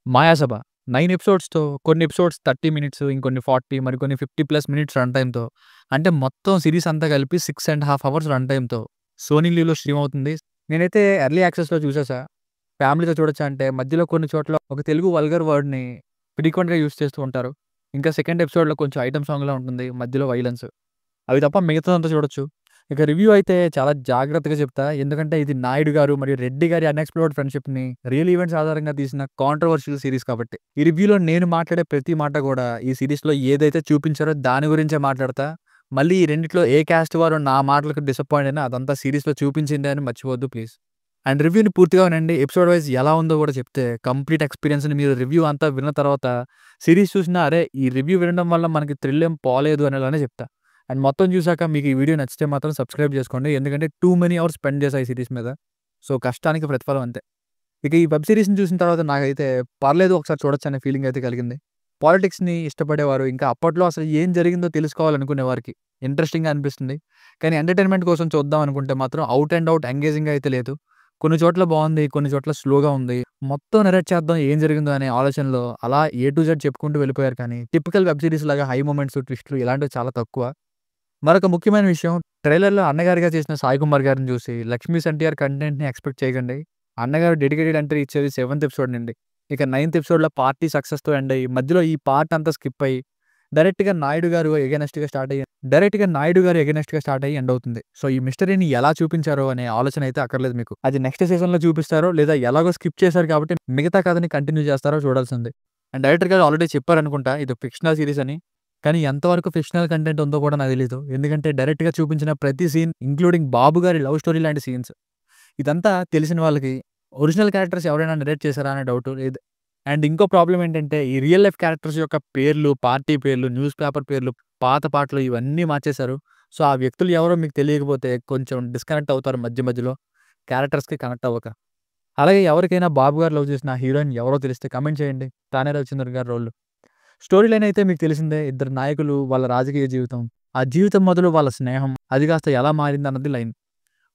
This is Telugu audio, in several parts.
'మాయాసభ' 9 ఎపిసోడ్స్‌తో కొన్ని ఎపిసోడ్స్ 30 మినిట్స్, ఇంకొన్ని 40 మరికొన్ని 50+ మినిట్స్ రన్ టైమ్‌తో అంటే మొత్తం సీరీస్ అంతా కలిపి 6½ అవర్స్ రన్ టైమ్‌తో సోనీ లీవ్‌లో స్ట్రీమ్ అవుతుంది. నేనైతే ఎర్లీ యాక్సెస్‌లో చూసేసా. ఫ్యామిలీతో చూడొచ్చా అంటే మధ్యలో కొన్ని చోట్ల ఒక తెలుగు వల్గర్ వర్డ్‌ని ఫ్రీక్వెంట్‌గా యూజ్ చేస్తూ ఉంటారు. ఇంకా సెకండ్ ఎపిసోడ్‌లో కొంచెం ఐటెమ్ సాంగ్‌లా ఉంటుంది. మధ్యలో వైలెన్స్. అవి తప్ప మిగతాదంతా చూడొచ్చు. ఇక రివ్యూ అయితే చాలా జాగ్రత్తగా చెప్తా. ఎందుకంటే ఇది నాయుడు గారు మరియు రెడ్డి గారి అన్‌ఎక్స్‌ప్లోర్డ్ ఫ్రెండ్‌షిప్‌ని రియల్ ఈవెంట్స్ ఆధారంగా తీసిన కాంట్రోవర్షియల్ సీరీస్ కాబట్టి. ఈ రివ్యూలో నేను మాట్లాడే ప్రతి మాట కూడా ఈ సీరీస్‌లో ఏదైతే చూపించారో దాని గురించే మాట్లాడతా. మళ్ళీ ఈ రెండిట్లో ఏ కాస్ట్ వారు నా మాటలకు డిసప్పాయింట్ అయినా అదంతా సీరీస్‌లో చూపించిందే అని మర్చిపోవద్దు ప్లీజ్. అండ్ రివ్యూని పూర్తిగా వినండి. ఎపిసోడ్ వైస్ ఎలా ఉందో కూడా చెప్తే కంప్లీట్ ఎక్స్‌పీరియన్స్‌ని మీరు రివ్యూ అంతా విన్న తర్వాత సీరీస్ చూసినా అరే! ఈ రివ్యూ వినడం వల్ల మనకి థ్రిల్ ఏం పోలేదు అనేలానే చెప్తా. అండ్ మొత్తం చూసాక మీకు ఈ వీడియో నచ్చితే మాత్రం సబ్స్క్రైబ్ చేసుకోండి. ఎందుకంటే టూ మెనీ అవర్స్ స్పెండ్ చేశా ఈ సీరీస్ మీద. సో, కష్టానికి ప్రతిఫలం అంతే. ఇక ఈ వెబ్ సీరీస్‌ని చూసిన తర్వాత నాకైతే పర్లేదు ఒకసారి చూడొచ్చనే ఫీలింగ్ అయితే కలిగింది. పాలిటిక్స్‌ని ఇష్టపడేవారు, ఇంకా అప్పట్లో అసలు ఏం జరిగిందో తెలుసుకోవాలనుకునే వారికి ఇంట్రెస్టింగ్‌గా అనిపిస్తుంది. కానీ ఎంటర్‌టైన్‌మెంట్ కోసం చూద్దాం అనుకుంటే మాత్రం ఔట్ అండ్ ఔట్ ఎంగేజింగ్‌గా అయితే లేదు. కొన్ని చోట్ల బావుంది, కొన్ని చోట్ల స్లోగా ఉంది. మొత్తం నరేట్ చేద్దాం ఏం జరిగిందో అనే ఆలోచనలో అలా ఏ టు జెడ్ చెప్పుకుంటూ వెళ్ళిపోయారు కానీ టిపికల్ వెబ్ సీరీస్ లాగా హై మొమెంట్స్, ట్విస్ట్‌లు ఇలాంటివి చాలా తక్కువ. మరొక ముఖ్యమైన విషయం ట్రైలర్‌లో అన్నగారిగా చేసిన సాయి కుమార్ గారిని చూసి 'లక్ష్మీస్ ఎన్టీఆర్' కంటెంట్‌ని ఎక్స్‌పెక్ట్ చేయకండి. అన్నగారు డెడికేటెడ్ ఎంట్రీ ఇచ్చేది 7థ్ ఎపిసోడ్ నుండి. ఇక 9థ్ ఎపిసోడ్‌లో పార్టీ సక్సెస్‌తో ఎండ్ అయ్యి మధ్యలో ఈ పార్ట్ అంతా స్కిప్ అయ్యి డైరెక్ట్‌గా నాయుడు గారు ఎగైనెస్ట్‌గా స్టార్ట్ అయ్యి ఎండ్ అవుతుంది. సో, ఈ మిస్టరీని ఎలా చూపించారో అనే ఆలోచన అయితే అక్కర్లేదు మీకు. అది నెక్స్ట్ సీజన్‌లో చూపిస్తారో లేదా ఎలాగో స్కిప్ చేశారు కాబట్టి మిగతా కథని కంటిన్యూ చేస్తారో చూడాల్సిందే. అండ్ డైరెక్టర్ గారు ఆల్రెడీ చెప్పారనుకుంటా ఇది ఫిక్షనల్ సీరీస్ అని. కానీ ఎంతవరకు ఫిక్షనల్ కంటెంట్ ఉందో కూడా నాకు తెలీదు. ఎందుకంటే డైరెక్ట్‌గా చూపించిన ప్రతి సీన్ ఇంక్లూడింగ్ బాబు గారి లవ్ స్టోరీ లాంటి సీన్స్. ఇదంతా తెలిసిన వాళ్ళకి ఒరిజినల్ క్యారెక్టర్స్ ఎవరైనా నరేట్ చేశారా అనే డౌట్ లేదు. అండ్ ఇంకో ప్రాబ్లమ్ ఏంటంటే ఈ రియల్ లైఫ్ క్యారెక్టర్స్ యొక్క పేర్లు, పార్టీ పేర్లు, న్యూస్ పేపర్ పేర్లు, పాత పాటలు ఇవన్నీ మార్చేశారు. సో, ఆ వ్యక్తులు ఎవరో మీకు తెలియకపోతే కొంచెం డిస్కనెక్ట్ అవుతారు మధ్య మధ్యలో క్యారెక్టర్స్‌కి కనెక్ట్ అవ్వక. అలాగే ఎవరికైనా బాబు గారు లవ్ చేసిన హీరోయిన్ ఎవరో తెలిస్తే కామెంట్ చేయండి. తానే రవిచంద్రన్ గారి రోల్. స్టోరీ లైన్ అయితే మీకు తెలిసిందే. ఇద్దరు నాయకులు, వాళ్ళ రాజకీయ జీవితం. ఆ జీవితం మొదలు వాళ్ళ స్నేహం. అది కాస్త ఎలా మారిందన్నది లైన్.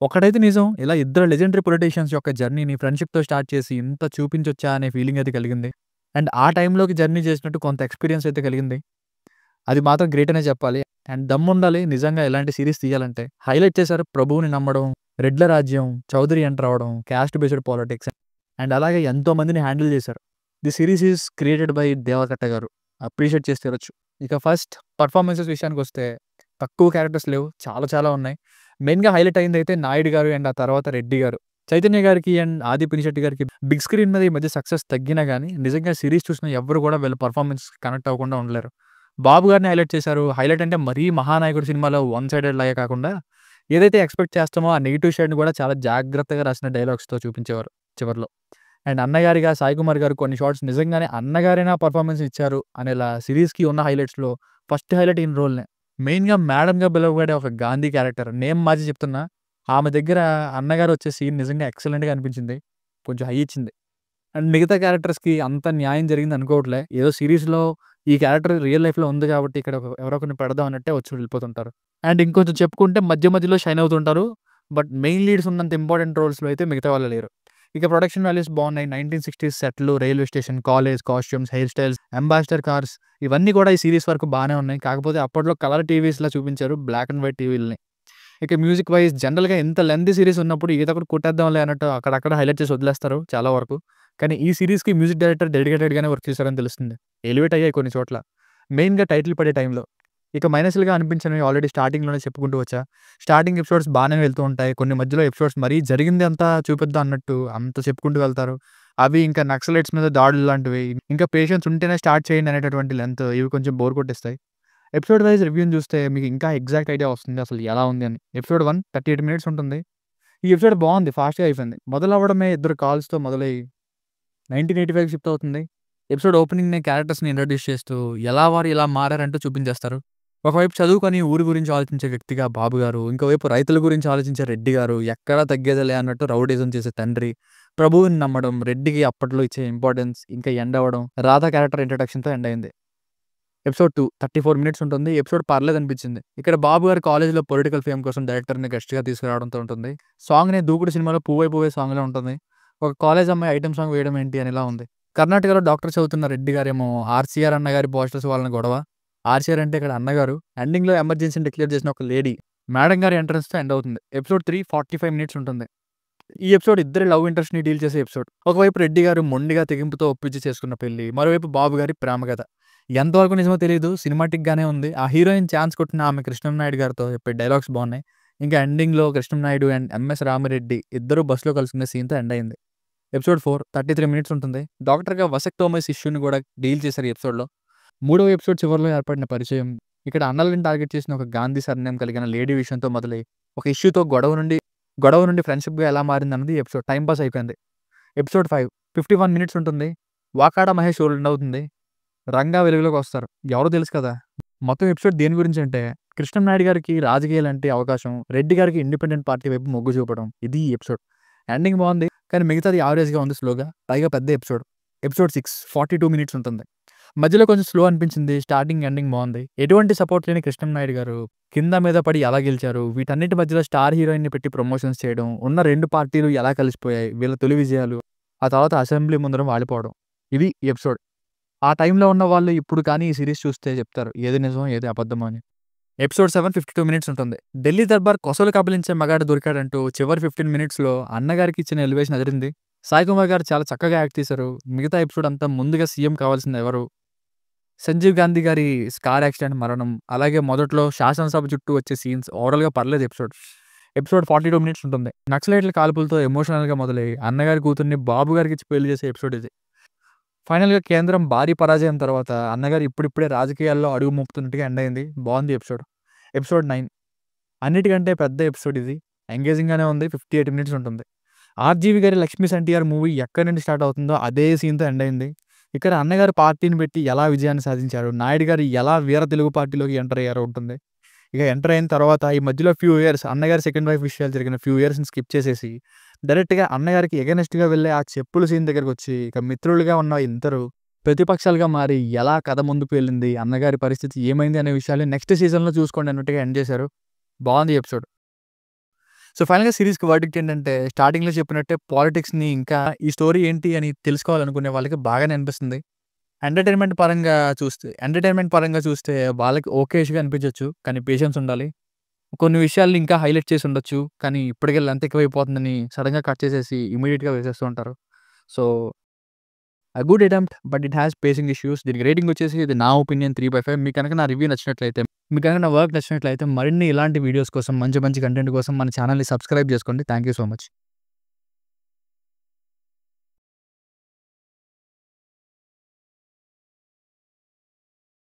ఒకటైతే నిజం. ఇలా ఇద్దరు లెజెండరీ పొలిటీషియన్స్ యొక్క జర్నీని ఫ్రెండ్‌షిప్‌తో స్టార్ట్ చేసి ఇంత చూపించొచ్చా అనే ఫీలింగ్ అయితే కలిగింది. అండ్ ఆ టైంలోకి జర్నీ చేసినట్టు కొంత ఎక్స్‌పీరియన్స్ అయితే కలిగింది. అది మాత్రం గ్రేట్ అనే చెప్పాలి. అండ్ దమ్ముండాలి నిజంగా ఇలాంటి సీరీస్ తీయాలంటే. హైలైట్ చేశారు 'ప్రభువుని నమ్మడం', 'రెడ్ల రాజ్యం', 'చౌదరి ఎంటర్ అవ్వడం', 'క్యాస్ట్ బేస్డ్ పాలిటిక్స్' అండ్ అలాగే ఎంతో మందిని హ్యాండిల్ చేశారు. The series is created by Deva Katta గారు. అప్రిషియేట్ చేసి తీరొచ్చు. ఇక ఫస్ట్ పెర్ఫార్మన్సెస్ విషయానికొస్తే తక్కువ క్యారెక్టర్స్ లేవు. చాలా చాలా ఉన్నాయి. మెయిన్‌గా హైలైట్ అయిందైతే నాయుడు గారు అండ్ ఆ తర్వాత రెడ్డి గారు. చైతన్య గారికి అండ్ ఆది పినిశెట్టి గారికి బిగ్ స్క్రీన్ మీద ఈ మధ్య సక్సెస్ తగ్గినా గానీ నిజంగా సీరీస్ చూసిన ఎవ్వరు కూడా వీళ్ళ పెర్ఫార్మన్స్‌కి కనెక్ట్ అవ్వకుండా ఉండలేరు. బాబు గారిని హైలైట్ చేశారు. హైలైట్ అంటే మరీ 'మహానాయకుడు' సినిమాలో వన్ సైడెడ్ లాగా కాకుండా ఏదైతే ఎక్స్‌పెక్ట్ చేస్తామో ఆ నెగెటివ్ షేడ్‌ని కూడా చాలా జాగ్రత్తగా రాసిన డైలాగ్స్‌తో చూపించేవారు చివర్లో. అండ్ అన్నగారిగా సాయి కుమార్ గారు కొన్ని షాట్స్ నిజంగానే అన్నగారైనా పెర్ఫార్మన్స్ ఇచ్చారు అనేలా సీరీస్‌కి ఉన్న హైలైట్స్‌లో ఫస్ట్ హైలైట్ ఈయన రోల్‌నే. మెయిన్‌గా మేడమ్‌గా పిలువబడే ఒక గాంధీ క్యారెక్టర్ నేమ్ మార్చి చెప్తున్నా. ఆమె దగ్గర అన్నగారు వచ్చే సీన్ నిజంగా ఎక్సలెంట్‌గా అనిపించింది. కొంచెం హై ఇచ్చింది. అండ్ మిగతా క్యారెక్టర్స్‌కి అంత న్యాయం జరిగింది అనుకోవట్లే. ఏదో సీరీస్‌లో ఈ క్యారెక్టర్ రియల్ లైఫ్‌లో ఉంది కాబట్టి ఇక్కడ ఎవరో ఒకరిని పెడదాం అన్నట్టే వచ్చి వెళ్ళిపోతుంటారు. అండ్ ఇంకొంచెం చెప్పుకుంటే మధ్య మధ్యలో షైన్ అవుతుంటారు. బట్ మెయిన్ లీడ్స్ ఉన్నంత ఇంపార్టెంట్ రోల్స్‌లో అయితే మిగతా వాళ్ళు లేరు. ఇక ప్రొడక్షన్ వాల్యూస్ బావున్నాయి. 1960స్ సెట్‌లు, railway station, college costumes, hair styles, ambassador cars ఇవన్నీ కూడా ఈ సీరీస్ వరకు బానే ఉన్నాయి. కాకపోతే అప్పట్లో కలర్ టీవీస్‌లా చూపించారు బ్లాక్ అండ్ వైట్ టీవీలని. ఇక మ్యూజిక్ వైస్ జనరల్‌గా ఇంత లెంగ్తీ సీరీస్ ఉన్నప్పుడు ఏదో ఒకటి కొట్టేద్దాంలే అన్నట్టు అక్కడక్కడ హైలైట్ చేసి వదిలేస్తారు చాలా వరకు. కానీ ఈ సీరీస్‌కి మ్యూజిక్ డైరెక్టర్ డెడికేటెడ్‌గానే వర్క్ చేశారని తెలుస్తుంది. ఎలివేట్ అయ్యాయి కొన్ని చోట్ల. మెయిన్‌గా టైటిల్ పడే టైంలో. ఇక మైనస్‌లుగా అనిపించినవి ఆల్రెడీ స్టార్టింగ్‌లోనే చెప్పుకుంటూ వచ్చా. స్టార్టింగ్ ఎపిసోడ్స్ బానే వెళ్తూ ఉంటాయి. కొన్ని మధ్యలో ఎపిసోడ్స్ మరీ జరిగింది అంతా చూపిద్దాం అన్నట్టు అంత చెప్పుకుంటూ వెళ్తారు. అవి ఇంకా నక్సలైట్స్ మీద దాడులు లాంటివి, ఇంకా పేషెన్స్ ఉంటేనే స్టార్ట్ చేయండి అనేటటువంటి లెంత్ ఇవి కొంచెం బోర్ కొట్టేస్తాయి. ఎపిసోడ్ వైస్ రివ్యూని చూస్తే మీకు ఇంకా ఎగ్జాక్ట్ ఐడియా వస్తుంది అసలు ఎలా ఉంది అని. ఎపిసోడ్ 1 38 మినిట్స్ ఉంటుంది. ఈ ఎపిసోడ్ బావుంది. ఫాస్ట్‌గా అయిపోయింది. మొదలవ్వడమే ఇద్దరు కాల్స్‌తో మొదలై 1985కి షిఫ్ట్ అవుతుంది. ఎపిసోడ్ ఓపెనింగ్‌నే క్యారెక్టర్స్‌ని ఇంట్రొడ్యూస్ చేస్తూ ఎలా వారు ఇలా మారారంటూ చూపించేస్తారు. ఒకవైపు చదువుకొని ఊరి గురించి ఆలోచించే వ్యక్తిగా బాబు గారు, ఇంకోవైపు రైతుల గురించి ఆలోచించే రెడ్డి గారు, ఎక్కడా తగ్గేదేలే అన్నట్టు రౌడీజం చేసే తండ్రి, ప్రభువుని నమ్మడం, రెడ్డికి అప్పట్లో ఇచ్చే ఇంపార్టెన్స్, ఇంకా ఎండ్ అవ్వడం, రాధ క్యారెక్టర్ ఇంట్రడక్షన్‌తో ఎండ్ అయింది. ఎపిసోడ్ 2 34 మినిట్స్ ఉంటుంది. ఎపిసోడ్ పర్లేదనిపించింది. ఇక్కడ బాబు గారు కాలేజ్‌లో పొలిటికల్ ఫేమ్ కోసం డైరెక్టర్‌ని గెస్ట్‌గా తీసుకురావడంతో ఉంటుంది. సాంగ్‌ని 'దూకుడు' సినిమాలో 'పువ్వై పువ్వై' సాంగ్‌లా ఉంటుంది. ఒక కాలేజ్ అమ్మాయి ఐటెమ్ సాంగ్ వేయడం ఏంటి అనేలా ఉంది. కర్ణాటకలో డాక్టర్ చదువుతున్న రెడ్డి గారేమో ఆర్‌సీఆర్ అన్నగారి పోస్టర్స్ వాళ్ళని గొడవ. ఆర్‌సీఆర్ అంటే ఇక్కడ అన్నగారు. ఎండింగ్‌లో ఎమర్జెన్సీని డిక్లేర్ చేసిన ఒక లేడీ. మేడం గారి ఎంట్రన్స్‌తో ఎండ్ అవుతుంది. ఎపిసోడ్ 3 45 మినిట్స్ ఉంటుంది. ఈ ఎపిసోడ్ ఇద్దరి లవ్ ఇంట్రెస్ట్‌ని డీల్ చేసే ఎపిసోడ్. ఒకవైపు రెడ్డి గారు మొండిగా తెగింపుతో ఒప్పించి చేసుకున్న పెళ్లి. మరోవైపు బాబు గారి ప్రేమ కథ. ఎంతవరకు నిజమో తెలీదు. సినిమాటిక్‌గానే ఉంది. ఆ హీరోయిన్ ఛాన్స్ కొట్టిన ఆమె కృష్ణంనాయుడు గారితో చెప్పే డైలాగ్స్ బాగున్నాయి. ఇంకా ఎండింగ్‌లో కృష్ణంనాయుడు అండ్ ఎంఎస్ రామిరెడ్డి ఇద్దరు బస్‌లో కలుసుకునే సీన్‌తో ఎండ్ అయింది. ఎపిసోడ్ 4 33 మినిట్స్ ఉంటుంది. డాక్టర్‌గా వసెక్టోమీస్ ఇష్యూని కూడా డీల్ చేశారు ఈ ఎపిసోడ్‌లో. మూడవ ఎపిసోడ్ చివరిలో ఏర్పడిన పరిచయం. ఇక్కడ అన్నలని టార్గెట్ చేసిన ఒక గాంధీ సర్నేమ్ కలిగిన లేడీ విషయంతో మొదలై ఒక ఇష్యూతో గొడవ నుండి ఫ్రెండ్‌షిప్‌గా ఎలా మారిందన్నది ఎపిసోడ్. టైమ్ పాస్ అయిపోయింది. ఎపిసోడ్ 5 51 మినిట్స్ ఉంటుంది. వాకాడ మహేష్ రోల్ ఎండ్ అవుతుంది. రంగా వెలుగులోకి వస్తారు. ఎవరో తెలుసు కదా! మొత్తం ఎపిసోడ్ దేని గురించి అంటే కృష్ణంనాయుడు గారికి రాజకీయాలంటే అవకాశం, రెడ్డి గారికి ఇండిపెండెంట్ పార్టీ వైపు మొగ్గు చూపడం. ఇది ఈ ఎపిసోడ్. ఎండింగ్ బాగుంది. కానీ మిగతాది యావరేజ్‌గా ఉంది స్లోగా. పైగా పెద్ద ఎపిసోడ్. ఎపిసోడ్ 6 42 మినిట్స్ ఉంటుంది. మధ్యలో కొంచెం స్లో అనిపించింది. స్టార్టింగ్, ఎండింగ్ బాగుంది. ఎటువంటి సపోర్ట్ లేని కృష్ణంనాయుడు గారు కింద మీద పడి ఎలా గెలిచారు, వీటన్నిటి మధ్యలో స్టార్ హీరోయిన్‌ని పెట్టి ప్రమోషన్స్ చేయడం, ఉన్న 2 పార్టీలు ఎలా కలిసిపోయాయి, వీళ్ళ తొలి విజయాలు, ఆ తర్వాత అసెంబ్లీ ముందర వాలిపోవడం. ఇది ఈ ఎపిసోడ్. ఆ టైంలో ఉన్న వాళ్ళు ఇప్పుడు కానీ ఈ సీరీస్ చూస్తే చెప్తారు ఏది నిజం, ఏది అబద్ధమో అని. ఎపిసోడ్ 7 52 మినిట్స్ ఉంటుంది. ఢిల్లీ దర్బార్ కొసలు కబలించే మగాడు దొరికాడంటూ చివరి 15 మినిట్స్‌లో అన్నగారికి ఇచ్చిన ఎలివేషన్ అదిరింది. సాయి కుమార్ గారు చాలా చక్కగా యాక్ట్ చేశారు. మిగతా ఎపిసోడ్ అంతా ముందుగా సీఎం కావాల్సింది ఎవరు? సంజీవ్ గాంధీ గారి కార్ యాక్సిడెంట్ మరణం, అలాగే మొదట్లో శాసనసభ చుట్టూ వచ్చే సీన్స్ ఓవరాల్‌గా పర్లేదు ఎపిసోడ్. ఎపిసోడ్ 42 మినిట్స్ ఉంటుంది. నక్సలైట్ల కాల్పులతో ఎమోషనల్‌గా మొదలై అన్నగారి కూతుర్ని బాబు గారికిచ్చి పెళ్లి చేసే ఎపిసోడ్ ఇది. ఫైనల్‌గా కేంద్రం భారీ పరాజయం తర్వాత అన్నగారు ఇప్పుడిప్పుడే రాజకీయాల్లో అడుగు మోపుతున్నట్టుగా ఎండ్ అయింది. బాగుంది ఎపిసోడ్. ఎపిసోడ్ 9 అన్నిటికంటే పెద్ద ఎపిసోడ్ ఇది. ఎంగేజింగ్‌గానే ఉంది. 58 మినిట్స్ ఉంటుంది. ఆర్‌జీవి గారి 'లక్ష్మీస్ ఎన్టీఆర్' మూవీ ఎక్కడి నుండి స్టార్ట్ అవుతుందో అదే సీన్‌తో ఎండ్ అయింది. ఇక్కడ అన్నగారు పార్టీని పెట్టి ఎలా విజయాన్ని సాధించారు, నాయుడు గారు ఎలా వీర తెలుగు పార్టీలోకి ఎంటర్ అయ్యారో ఉంటుంది. ఇక ఎంటర్ అయిన తర్వాత ఈ మధ్యలో ఫ్యూ ఇయర్స్ అన్నగారి సెకండ్ వైఫ్ విషయాలు జరిగిన ఫ్యూ ఇయర్స్‌ని స్కిప్ చేసేసి డైరెక్ట్‌గా అన్నగారికి ఎగనెస్ట్‌గా వెళ్ళే ఆ చెప్పుల సీన్ దగ్గరకొచ్చి ఇక మిత్రులుగా ఉన్న ఇద్దరు ప్రతిపక్షాలుగా మారి ఎలా కథ ముందుకు వెళ్ళింది, అన్నగారి పరిస్థితి ఏమైంది అనే విషయాలు నెక్స్ట్ సీజన్‌లో చూసుకోండి అన్నట్టుగా ఎండ్ చేశారు. బాగుంది ఎపిసోడ్. సో, ఫైనల్‌గా సీరీస్‌కి వర్డిక్ట్ ఏంటంటే స్టార్టింగ్‌లో చెప్పినట్టే పాలిటిక్స్‌ని ఇంకా ఈ స్టోరీ ఏంటి అని తెలుసుకోవాలనుకునే వాళ్ళకి బాగానే అనిపిస్తుంది. ఎంటర్‌టైన్‌మెంట్ పరంగా చూస్తే వాళ్ళకి ఓకేష్‌గా అనిపించొచ్చు. కానీ పేషెన్స్ ఉండాలి. కొన్ని విషయాల్ని ఇంకా హైలైట్ చేసి ఉండొచ్చు. కానీ ఇప్పటికే లెంత్ ఎక్కువైపోతుందని సడెన్‌గా కట్ చేసేసి ఇమ్మీడియేట్‌గా వేసేస్తూ ఉంటారు. So, a good attempt but it has facing issues. దీనికి రేటింగ్ వచ్చేసి ఇది నా ఒపీనియన్ 3/5. మీకు గనక నా రివ్యూ నచ్చినట్లయితే, మీకు గనక నా వర్క్ నచ్చినట్లయితే మరిన్ని ఇలాంటి వీడియోస్ కోసం మంచి మంచి కంటెంట్ కోసం మన ఛానెల్‌ని సబ్స్క్రైబ్ చేసుకోండి. Thank you so much.